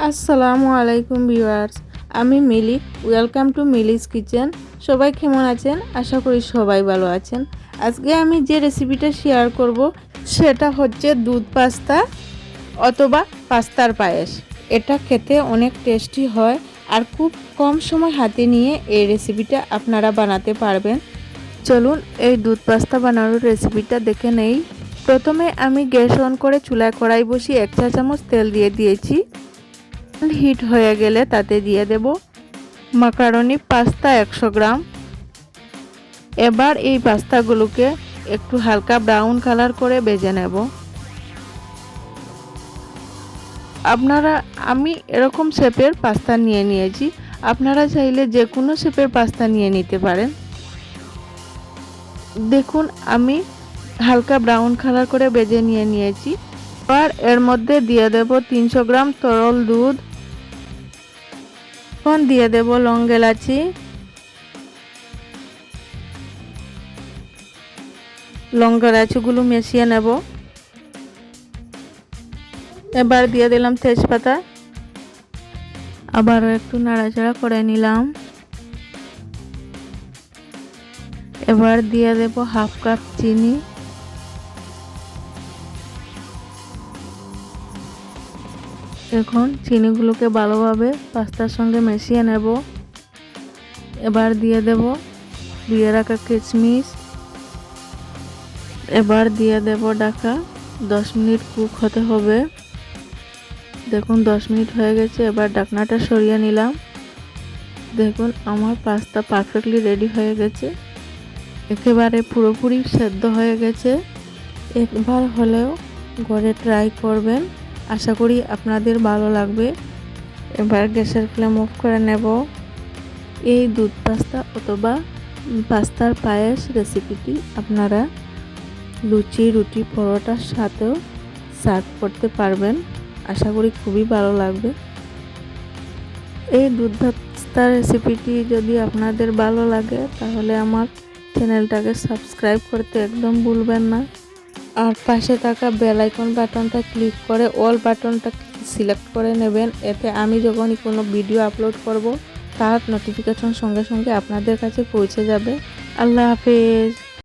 আসসালামু আলাইকুম ভিউয়ার্স, আমি Mili. Welcome to Mili's kitchen. সবাই কেমন আছেন? আশা করি সবাই ভালো আছেন। আজকে আমি যে রেসিপিটা শেয়ার করব সেটা হচ্ছে দুধ পাস্তা অথবা পাস্তার পায়েস। এটা খেতে অনেক টেস্টি হয় আর খুব কম সময় হাতে নিয়ে এই রেসিপিটা আপনারা বানাতে পারবেন। চলুন এই দুধ পাস্তা বানানোর রেসিপিটা দেখে নেই। প্রথমে আমি গ্যাস অন করে চুলায় কড়াই বসিয়ে 1 চা চামচ তেল দিয়ে দিয়েছি। হিট হয়ে গেলে তাতে দিয়ে দেব মাকারনি পাস্তা 100 গ্রাম। এবার এই পাস্তাগুলোকে একটু হালকা ব্রাউন কালার করে ভেজে নেব। আমি এরকম শেপের পাস্তা নিয়ে নিয়েছি, আপনারা চাইলে যে কোনো শেপের পাস্তা নিয়ে নিতে পারেন। দেখুন আমি হালকা ব্রাউন কালার করে ভেজে নিয়েছি। এবার এর মধ্যে দিয়ে দেব 300 গ্রাম তরল দুধ। এখন দিয়ে দেব লং এলাচি, লঙ্কার এলাচিগুলো মিশিয়ে নেব। এবার দিয়ে দিলাম তেজপাতা, আবারও একটু নাড়াচাড়া করে নিলাম। এবার দিয়ে দেব হাফ কাপ চিনি। এখন চিনিগুলোকে ভালোভাবে পাস্তার সঙ্গে মিশিয়ে নেব। এবার দিয়ে দেব দিয়ে রাখা কিশমিশ। এবার দিয়ে দেব ঢাকা। 10 মিনিট কুক হতে হবে। দেখুন 10 মিনিট হয়ে গেছে। এবার ঢাকনাটা সরিয়ে নিলাম। দেখুন আমার পাস্তা পারফেক্টলি রেডি হয়ে গেছে, একেবারে পুরোপুরি সেদ্ধ হয়ে গেছে। একবার হলেও ঘরে ট্রাই করবেন, আশা করি আপনাদের ভালো লাগবে। এবার গ্যাসের ফ্লেম অফ করে নেব। এই দুধ পাস্তা অথবা পাস্তার পায়েস রেসিপিটি আপনারা লুচি, রুটি, পরোটার সাথেও সার্ভ করতে পারবেন। আশা করি খুবই ভালো লাগবে। এই দুধ পাস্তা রেসিপিটি যদি আপনাদের ভালো লাগে তাহলে আমার চ্যানেলটাকে সাবস্ক্রাইব করতে একদম ভুলবেন না। আর পাশে থাকা বেল আইকন বাটনটা ক্লিক করে অল বাটনটা সিলেক্ট করে নেবেন। এতে আমি যখনই কোনো ভিডিও আপলোড করব তার নোটিফিকেশন সঙ্গে সঙ্গে আপনাদের কাছে পৌঁছে যাবে। আল্লাহ হাফেজ।